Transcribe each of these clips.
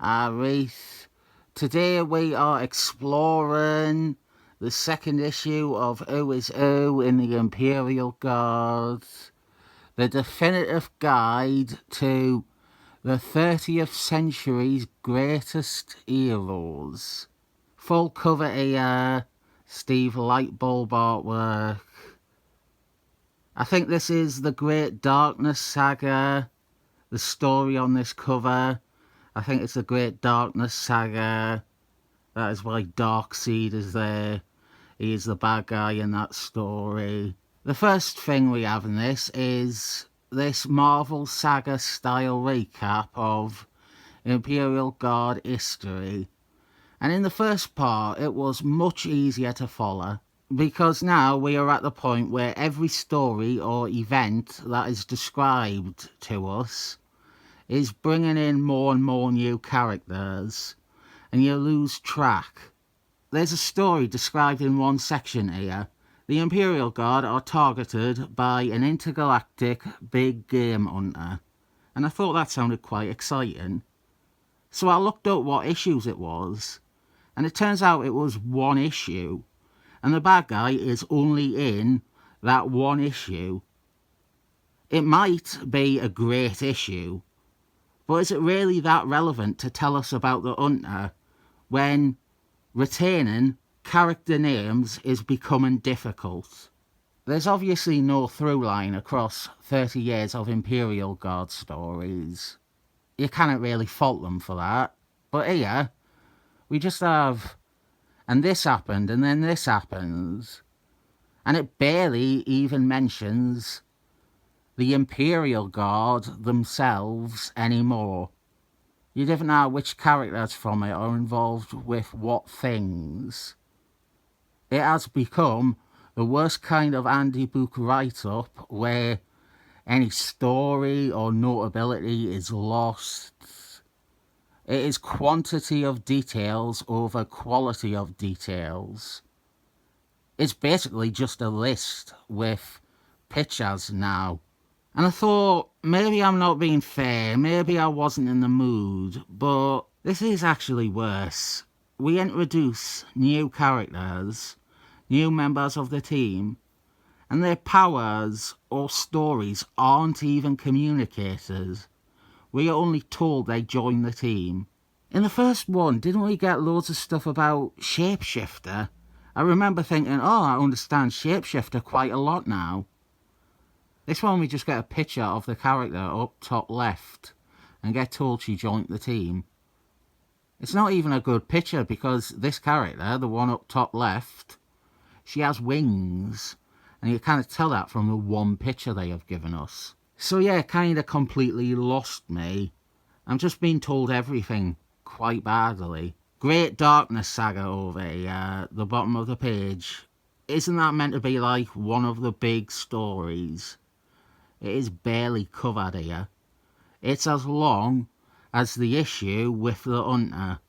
Reese. Today we are exploring the second issue of Who is Who in the Imperial Guards, the definitive guide to the 30th century's greatest heroes. Full cover here, Steve Lightbulb artwork. I think this is the Great Darkness Saga, the story on this cover. I think it's the Great Darkness Saga. That is why Darkseid is there. He is the bad guy in that story. The first thing we have in this is this Marvel Saga style recap of Imperial Guard history. And in the first part, it was much easier to follow, because now we are at the point where every story or event that is described to us is bringing in more and more new characters, and you lose track. There's a story described in one section here. The Imperial Guard are targeted by an intergalactic big game hunter, and I thought that sounded quite exciting. So I looked up what issues it was, and it turns out it was one issue, and the bad guy is only in that one issue. It might be a great issue, but is it really that relevant to tell us about the hunter when retaining character names is becoming difficult? There's obviously no through line across 30 years of Imperial Guard stories. You cannot really fault them for that. But here, we just have, and this happened, and then this happens. And it barely even mentions the Imperial Guard themselves anymore. You don't know which characters from it are involved with what things. It has become the worst kind of Andy Book write-up where any story or notability is lost. It is quantity of details over quality of details. It's basically just a list with pictures now. And I thought, maybe I'm not being fair, maybe I wasn't in the mood, but this is actually worse. We introduce new characters, new members of the team, and their powers or stories aren't even communicated. We are only told they join the team. In the first one, didn't we get loads of stuff about Shapeshifter? I remember thinking, oh, I understand Shapeshifter quite a lot now. This one we just get a picture of the character up top left and get told she joined the team. It's not even a good picture because this character, the one up top left, she has wings, and you kind of tell that from the one picture they have given us. So yeah, kind of completely lost me. I'm just being told everything quite badly. Great Darkness Saga over here, the bottom of the page. Isn't that meant to be like one of the big stories? It is barely covered here. It's as long as the issue with the hunter.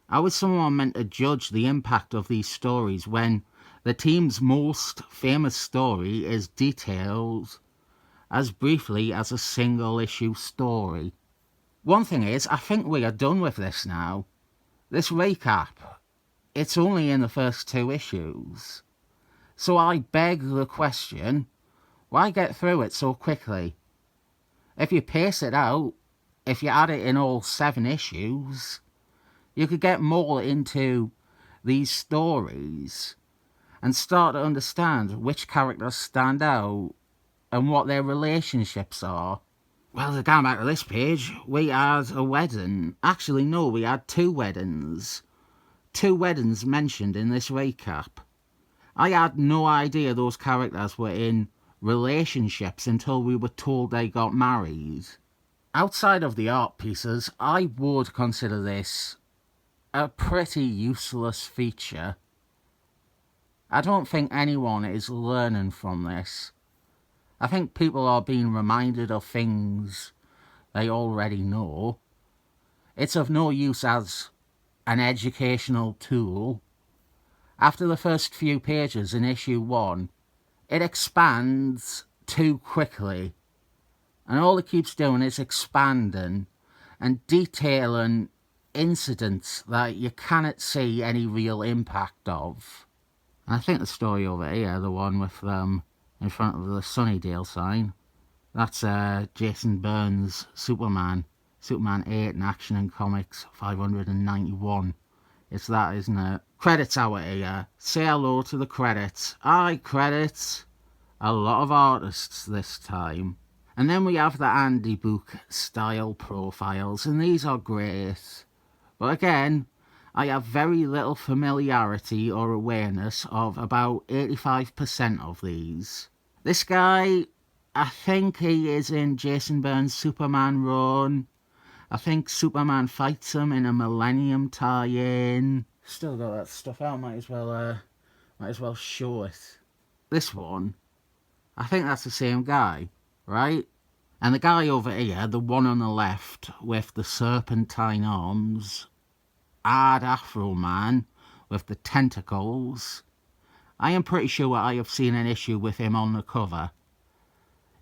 How is someone meant to judge the impact of these stories when the team's most famous story is detailed as briefly as a single issue story? One thing is, I think we are done with this now. This recap, it's only in the first 2 issues. So I beg the question, why get through it so quickly? If you pace it out, if you add it in all 7 issues, you could get more into these stories and start to understand which characters stand out and what their relationships are. Well, to go back to this page, we had a wedding. Actually, no, we had 2 weddings. 2 weddings mentioned in this recap. I had no idea those characters were in relationships until we were told they got married. Outside of the art pieces, I would consider this a pretty useless feature. I don't think anyone is learning from this. I think people are being reminded of things they already know. It's of no use as an educational tool. After the first few pages in issue 1, it expands too quickly. And all it keeps doing is expanding and detailing incidents that you cannot see any real impact of. And I think the story over here, the one with them in front of the Sunnydale sign, that's Jason Byrne's Superman. Superman 8 in Action and Comics 591. It's that, isn't it? Credits out here. Say hello to the credits. Aye, credits. A lot of artists this time. And then we have the Andy Book style profiles, and these are great. But again, I have very little familiarity or awareness of about 85% of these. This guy, I think he is in Jason Byrne's Superman run. I think Superman fights him in a Millennium tie-in. Still got that stuff out, might as well show it. This one, I think that's the same guy, right? And the guy over here, the one on the left with the serpentine arms, hard afro man with the tentacles, I am pretty sure I have seen an issue with him on the cover.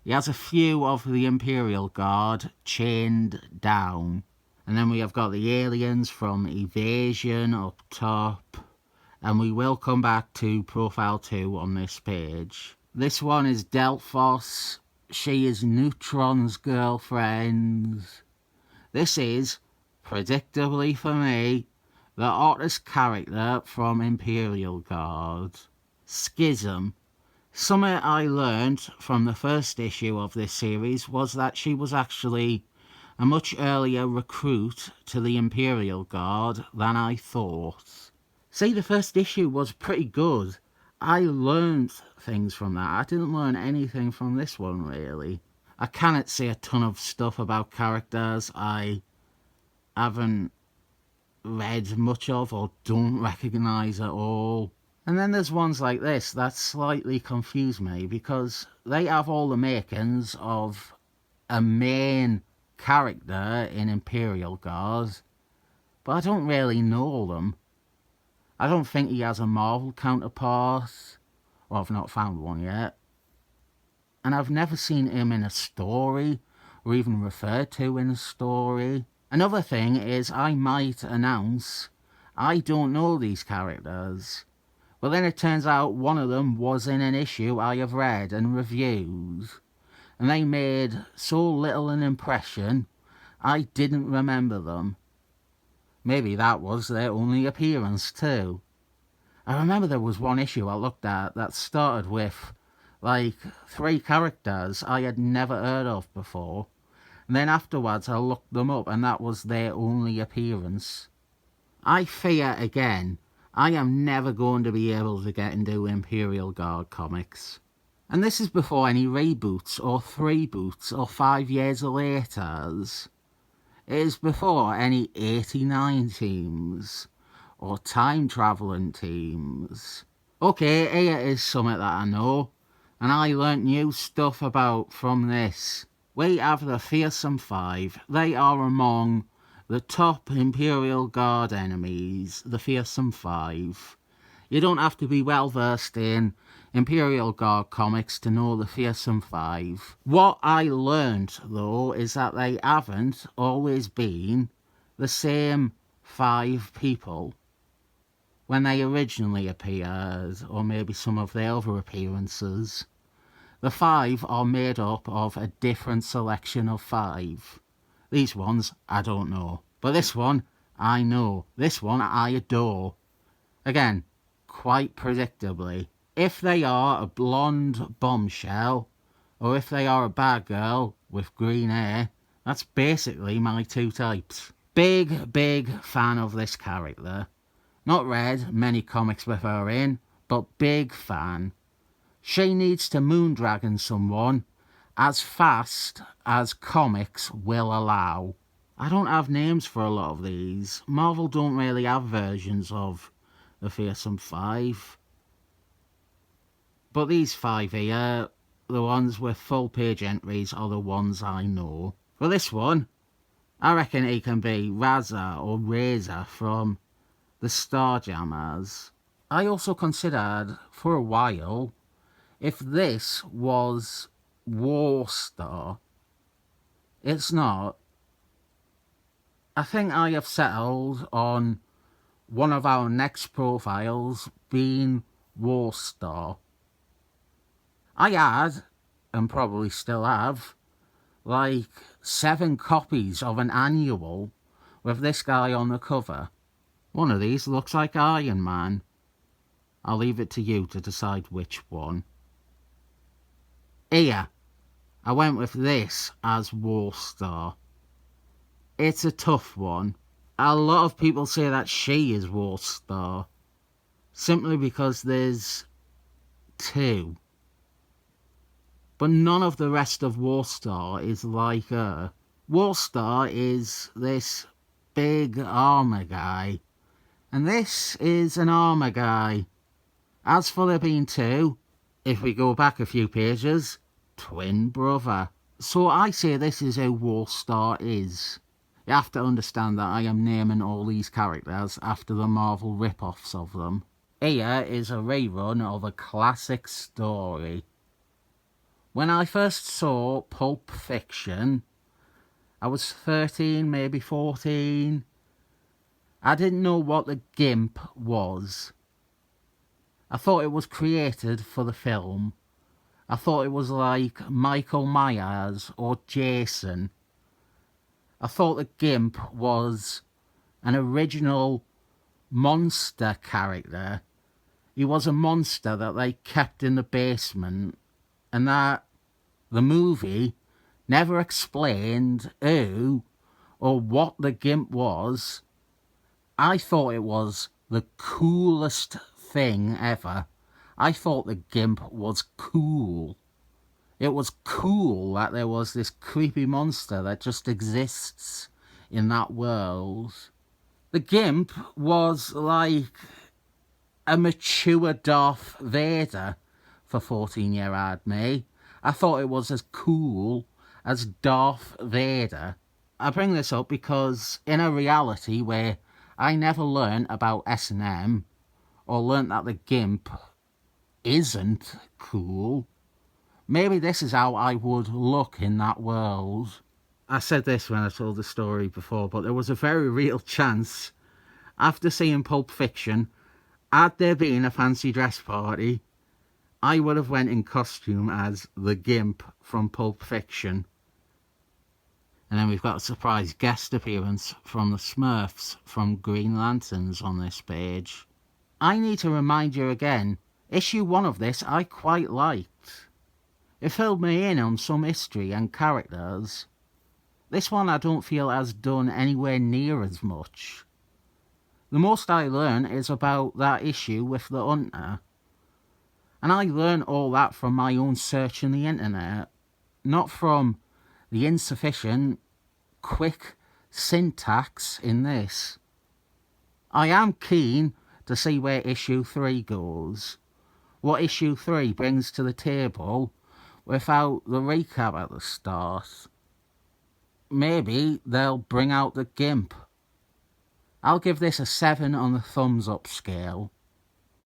He has a few of the Imperial Guard chained down. And then we have got the aliens from Evasion up top. And we will come back to Profile 2 on this page. This one is Delphos. She is Neutron's girlfriend. This is, predictably for me, the hottest character from Imperial Guard. Schism. Something I learned from the first issue of this series was that she was actually a much earlier recruit to the Imperial Guard than I thought. See, the first issue was pretty good. I learned things from that. I didn't learn anything from this one, really. I cannot say a ton of stuff about characters I haven't read much of or don't recognise at all. And then there's ones like this that slightly confuse me because they have all the makings of a main character in Imperial Guard, but I don't really know them. I don't think he has a Marvel counterpart, or I've not found one yet. And I've never seen him in a story, or even referred to in a story. Another thing is I might announce I don't know these characters. But then it turns out one of them was in an issue I have read and reviewed. And they made so little an impression, I didn't remember them. Maybe that was their only appearance too. I remember there was one issue I looked at that started with, like, 3 characters I had never heard of before. And then afterwards I looked them up and that was their only appearance. I fear again, I am never going to be able to get into Imperial Guard comics. And this is before any reboots or 3 boots or 5 years later's. It is before any 89 teams or time travelling teams. Okay, here is something that I know, and I learnt new stuff about from this. We have the Fearsome Five. They are among the top Imperial Guard enemies, the Fearsome Five. You don't have to be well versed in Imperial Guard comics to know the Fearsome Five. What I learnt, though, is that they haven't always been the same 5 people when they originally appeared, or maybe some of their other appearances. The 5 are made up of a different selection of 5. These ones, I don't know. But this one, I know. This one, I adore. Again, quite predictably. If they are a blonde bombshell, or if they are a bad girl with green hair, that's basically my 2 types. Big fan of this character. Not read many comics with her in, but big fan. She needs to moondragon someone as fast as comics will allow. I don't have names for a lot of these. Marvel don't really have versions of the Fearsome Five. But these 5 here, the ones with full page entries, are the ones I know. For this one, I reckon he can be Raza or Razor from the Starjammers. I also considered, for a while, if this was Warstar. It's not. I think I have settled on one of our next profiles being Warstar. I had, and probably still have, like 7 copies of an annual with this guy on the cover. One of these looks like Iron Man. I'll leave it to you to decide which one. Here, I went with this as Warstar. It's a tough one. A lot of people say that she is Warstar, simply because there's 2. But none of the rest of Warstar is like her. Warstar is this big armour guy, and this is an armour guy. As for there being 2, if we go back a few pages, twin brother. So I say this is who Warstar is. You have to understand that I am naming all these characters after the Marvel rip-offs of them. Here is a rerun of a classic story. When I first saw Pulp Fiction, I was 13, maybe 14. I didn't know what the GIMP was. I thought it was created for the film. I thought it was like Michael Myers or Jason. I thought the GIMP was an original monster character. He was a monster that they kept in the basement, and that the movie never explained who or what the GIMP was. I thought it was the coolest thing ever. I thought the GIMP was cool. It was cool that there was this creepy monster that just exists in that world. The GIMP was like a mature Darth Vader for 14-year-old me. I thought it was as cool as Darth Vader. I bring this up because in a reality where I never learnt about S&M or learnt that the GIMP isn't cool, maybe this is how I would look in that world. I said this when I told the story before, but there was a very real chance, after seeing Pulp Fiction, had there been a fancy dress party, I would have went in costume as the GIMP from Pulp Fiction. And then we've got a surprise guest appearance from the Smurfs from Green Lanterns on this page. I need to remind you again, issue 1 of this I quite liked. It filled me in on some history and characters. This one I don't feel has done anywhere near as much. The most I learn is about that issue with the Hunter. And I learn all that from my own search on the internet, not from the insufficient, quick syntax in this. I am keen to see where issue 3 goes, what issue 3 brings to the table without the recap at the start. Maybe they'll bring out the GIMP. I'll give this a 7 on the thumbs up scale.